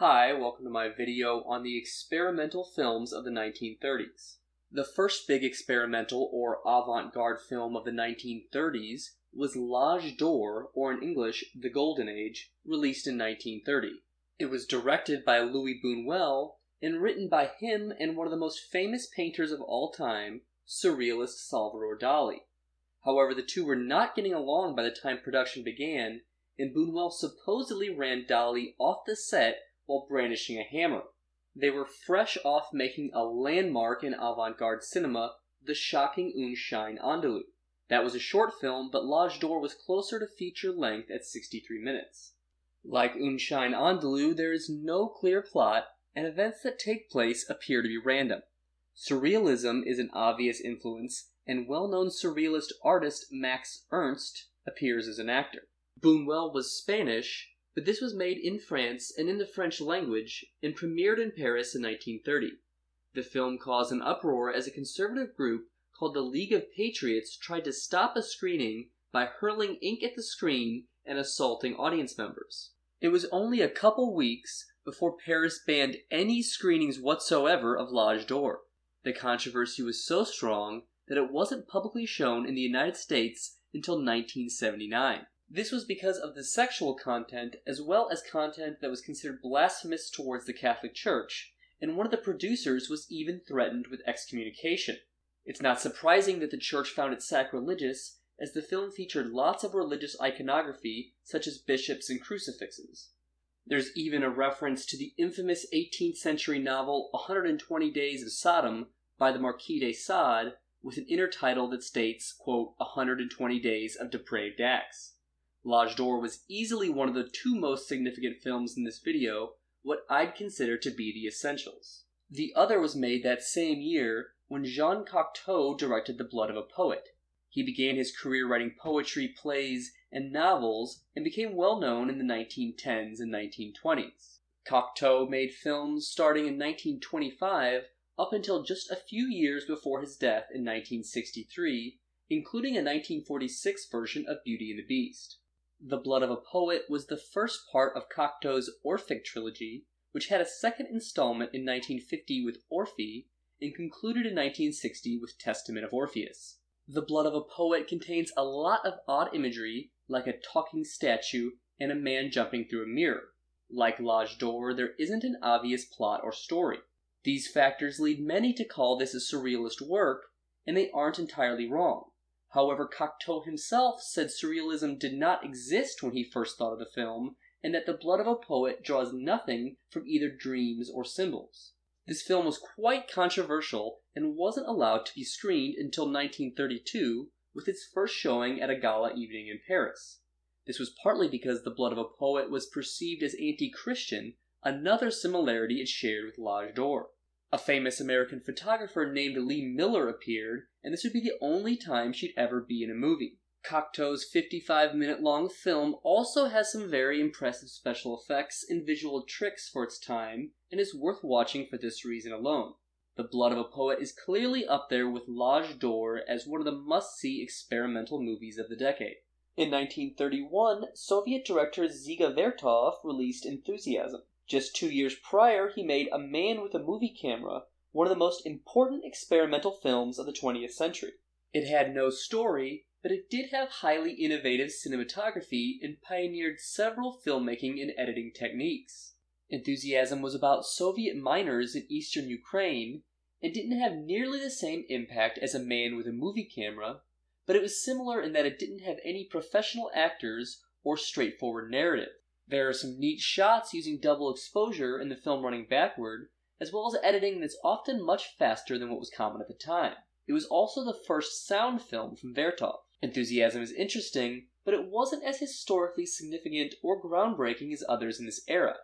Hi, welcome to my video on the experimental films of the 1930s. The first big experimental or avant-garde film of the 1930s was L'Âge d'Or, or in English, The Golden Age, released in 1930. It was directed by Louis Buñuel and written by him and one of the most famous painters of all time, Surrealist Salvador Dali. However, the two were not getting along by the time production began, and Buñuel supposedly ran Dali off the set while brandishing a hammer. They were fresh off making a landmark in avant-garde cinema, The Shocking Un Chien Andalou. That was a short film, but L'Âge d'Or was closer to feature length at 63 minutes. Like Un Chien Andalou, there is no clear plot, and events that take place appear to be random. Surrealism is an obvious influence, and well-known surrealist artist Max Ernst appears as an actor. Buñuel was Spanish, but this was made in France and in the French language and premiered in Paris in 1930. The film caused an uproar as a conservative group called the League of Patriots tried to stop a screening by hurling ink at the screen and assaulting audience members. It was only a couple weeks before Paris banned any screenings whatsoever of L'Âge d'Or. The controversy was so strong that it wasn't publicly shown in the United States until 1979. This was because of the sexual content as well as content that was considered blasphemous towards the Catholic Church, and one of the producers was even threatened with excommunication. It's not surprising that the church found it sacrilegious, as the film featured lots of religious iconography such as bishops and crucifixes. There's even a reference to the infamous 18th century novel 120 Days of Sodom by the Marquis de Sade, with an inner title that states, quote, 120 Days of Depraved Acts. L'Âge d'Or was easily one of the two most significant films in this video, what I'd consider to be the essentials. The other was made that same year when Jean Cocteau directed The Blood of a Poet. He began his career writing poetry, plays, and novels, and became well known in the 1910s and 1920s. Cocteau made films starting in 1925 up until just a few years before his death in 1963, including a 1946 version of Beauty and the Beast. The Blood of a Poet was the first part of Cocteau's Orphic trilogy, which had a second installment in 1950 with Orphée, and concluded in 1960 with Testament of Orpheus. The Blood of a Poet contains a lot of odd imagery, like a talking statue and a man jumping through a mirror. Like L'Âge d'Or, there isn't an obvious plot or story. These factors lead many to call this a surrealist work, and they aren't entirely wrong. However, Cocteau himself said surrealism did not exist when he first thought of the film, and that The Blood of a Poet draws nothing from either dreams or symbols. This film was quite controversial and wasn't allowed to be screened until 1932, with its first showing at a gala evening in Paris. This was partly because The Blood of a Poet was perceived as anti-Christian, another similarity it shared with L'Âge d'Or. A famous American photographer named Lee Miller appeared, and this would be the only time she'd ever be in a movie. Cocteau's 55-minute-long film also has some very impressive special effects and visual tricks for its time, and is worth watching for this reason alone. The Blood of a Poet is clearly up there with L'Âge d'Or as one of the must-see experimental movies of the decade. In 1931, Soviet director Dziga Vertov released Enthusiasm. Just 2 years prior, he made A Man with a Movie Camera, one of the most important experimental films of the 20th century. It had no story, but it did have highly innovative cinematography and pioneered several filmmaking and editing techniques. Enthusiasm was about Soviet miners in eastern Ukraine, and didn't have nearly the same impact as A Man with a Movie Camera, but it was similar in that it didn't have any professional actors or straightforward narrative. There are some neat shots using double exposure in the film running backward, as well as editing that's often much faster than what was common at the time. It was also the first sound film from Vertov. Enthusiasm is interesting, but it wasn't as historically significant or groundbreaking as others in this era.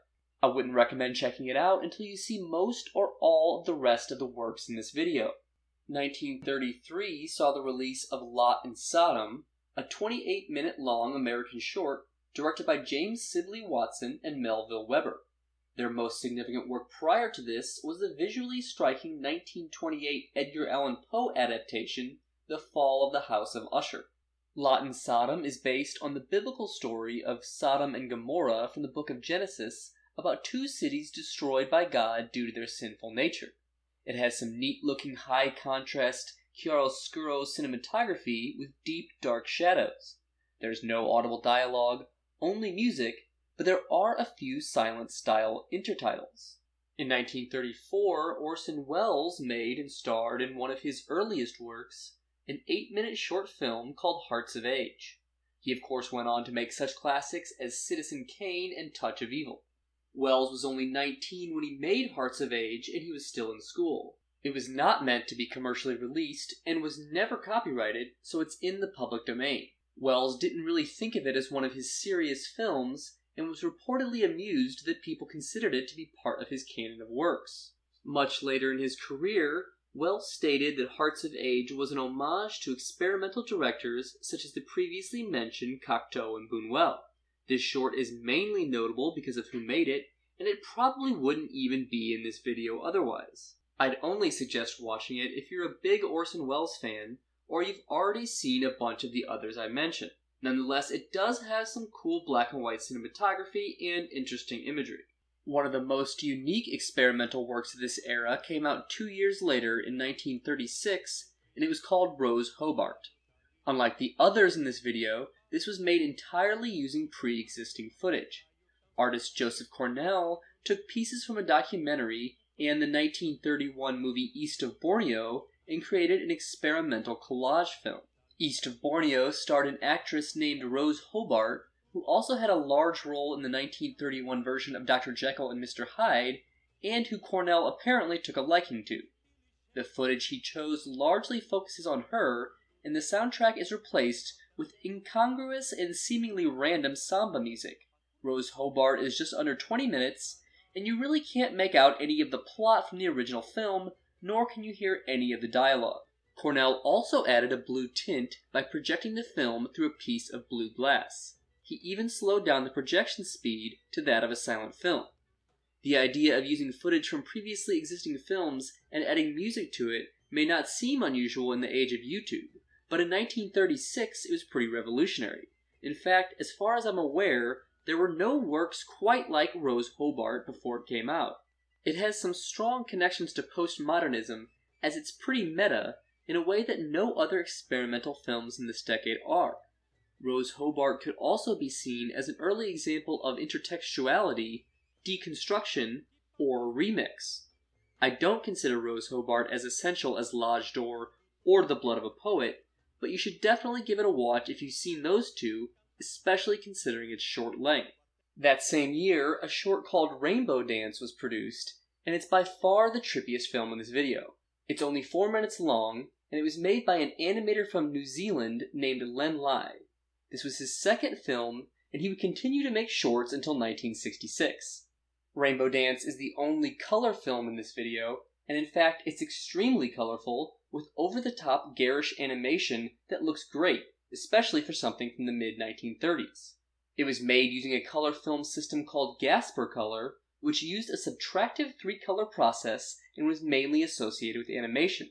I wouldn't recommend checking it out until you see most or all of the rest of the works in this video. 1933 saw the release of Lot and Sodom, a 28-minute-long American short directed by James Sibley Watson and Melville Webber. Their most significant work prior to this was the visually striking 1928 Edgar Allan Poe adaptation, The Fall of the House of Usher. Lot and Sodom is based on the biblical story of Sodom and Gomorrah from the book of Genesis, about two cities destroyed by God due to their sinful nature. It has some neat-looking high-contrast chiaroscuro cinematography with deep, dark shadows. There's no audible dialogue, only music, but there are a few silent-style intertitles. In 1934, Orson Welles made and starred in one of his earliest works, an 8-minute short film called Hearts of Age. He of course went on to make such classics as Citizen Kane and Touch of Evil. Welles was only 19 when he made Hearts of Age, and he was still in school. It was not meant to be commercially released, and was never copyrighted, so it's in the public domain. Welles didn't really think of it as one of his serious films, and was reportedly amused that people considered it to be part of his canon of works. Much later in his career, Welles stated that Hearts of Age was an homage to experimental directors such as the previously mentioned Cocteau and Buñuel. This short is mainly notable because of who made it, and it probably wouldn't even be in this video otherwise. I'd only suggest watching it if you're a big Orson Welles fan, or you've already seen a bunch of the others I mentioned. Nonetheless, it does have some cool black and white cinematography and interesting imagery. One of the most unique experimental works of this era came out 2 years later in 1936, and it was called Rose Hobart. Unlike the others in this video, this was made entirely using pre-existing footage. Artist Joseph Cornell took pieces from a documentary and the 1931 movie East of Borneo and created an experimental collage film. East of Borneo starred an actress named Rose Hobart, who also had a large role in the 1931 version of Dr. Jekyll and Mr. Hyde, and who Cornell apparently took a liking to. The footage he chose largely focuses on her, and the soundtrack is replaced with incongruous and seemingly random samba music. Rose Hobart is just under 20 minutes, and you really can't make out any of the plot from the original film, nor can you hear any of the dialogue. Cornell also added a blue tint by projecting the film through a piece of blue glass. He even slowed down the projection speed to that of a silent film. The idea of using footage from previously existing films and adding music to it may not seem unusual in the age of YouTube, but in 1936 it was pretty revolutionary. In fact, as far as I'm aware, there were no works quite like Rose Hobart before it came out. It has some strong connections to postmodernism, as it's pretty meta, in a way that no other experimental films in this decade are. Rose Hobart could also be seen as an early example of intertextuality, deconstruction, or remix. I don't consider Rose Hobart as essential as L'Âge d'Or or The Blood of a Poet, but you should definitely give it a watch if you've seen those two, especially considering its short length. That same year, a short called Rainbow Dance was produced, and it's by far the trippiest film in this video. It's only 4 minutes long, and it was made by an animator from New Zealand named Len Lai. This was his second film, and he would continue to make shorts until 1966. Rainbow Dance is the only color film in this video, and in fact it's extremely colorful, with over-the-top garish animation that looks great, especially for something from the mid-1930s. It was made using a color film system called Gasper Color, which used a subtractive 3-color process and was mainly associated with animation.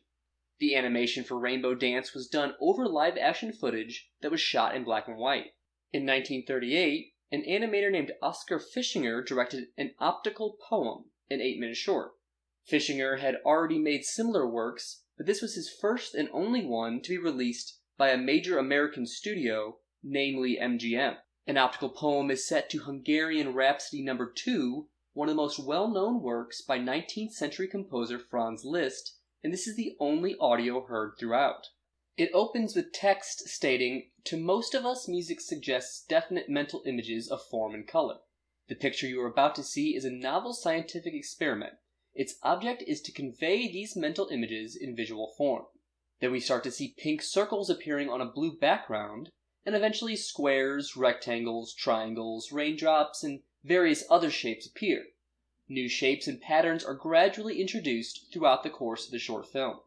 The animation for Rainbow Dance was done over live-action footage that was shot in black and white. In 1938, an animator named Oscar Fischinger directed An Optical Poem, an 8-minute short. Fischinger had already made similar works, but this was his first and only one to be released by a major American studio, namely MGM. An Optical Poem is set to Hungarian Rhapsody No. 2, one of the most well-known works by 19th century composer Franz Liszt, and this is the only audio heard throughout. It opens with text stating, "To most of us, music suggests definite mental images of form and color. The picture you are about to see is a novel scientific experiment. Its object is to convey these mental images in visual form." Then we start to see pink circles appearing on a blue background, and eventually squares, rectangles, triangles, raindrops, and various other shapes appear. New shapes and patterns are gradually introduced throughout the course of the short film.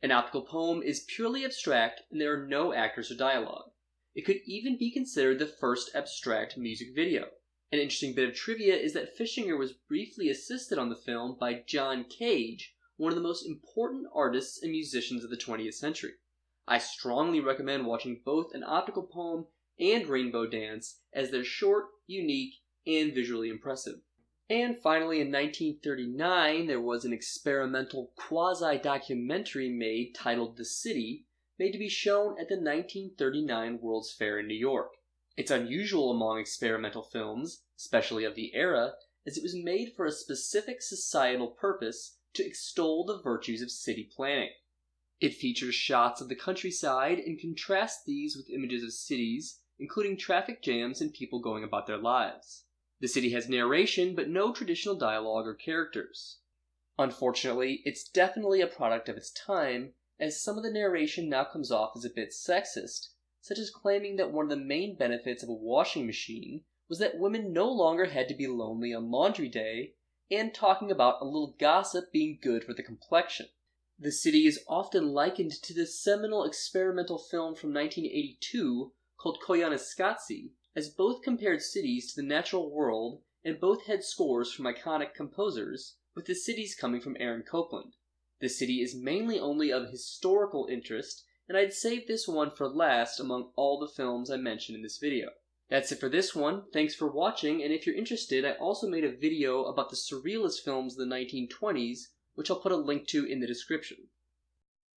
An Optical Poem is purely abstract, and there are no actors or dialogue. It could even be considered the first abstract music video. An interesting bit of trivia is that Fischinger was briefly assisted on the film by John Cage, one of the most important artists and musicians of the 20th century. I strongly recommend watching both An Optical Poem and Rainbow Dance, as they're short, unique, and visually impressive. And finally, in 1939, there was an experimental quasi-documentary made titled The City, made to be shown at the 1939 World's Fair in New York. It's unusual among experimental films, especially of the era, as it was made for a specific societal purpose to extol the virtues of city planning. It features shots of the countryside and contrasts these with images of cities, including traffic jams and people going about their lives. The city has narration, but no traditional dialogue or characters. Unfortunately, it's definitely a product of its time, as some of the narration now comes off as a bit sexist, such as claiming that one of the main benefits of a washing machine was that women no longer had to be lonely on laundry day, and talking about a little gossip being good for the complexion. The city is often likened to the seminal experimental film from 1982 called Koyaanisqatsi, as both compared cities to the natural world and both had scores from iconic composers, with the cities coming from Aaron Copland. The city is mainly only of historical interest, and I'd save this one for last among all the films I mentioned in this video. That's it for this one. Thanks for watching, and if you're interested, I also made a video about the Surrealist films of the 1920s, which I'll put a link to in the description.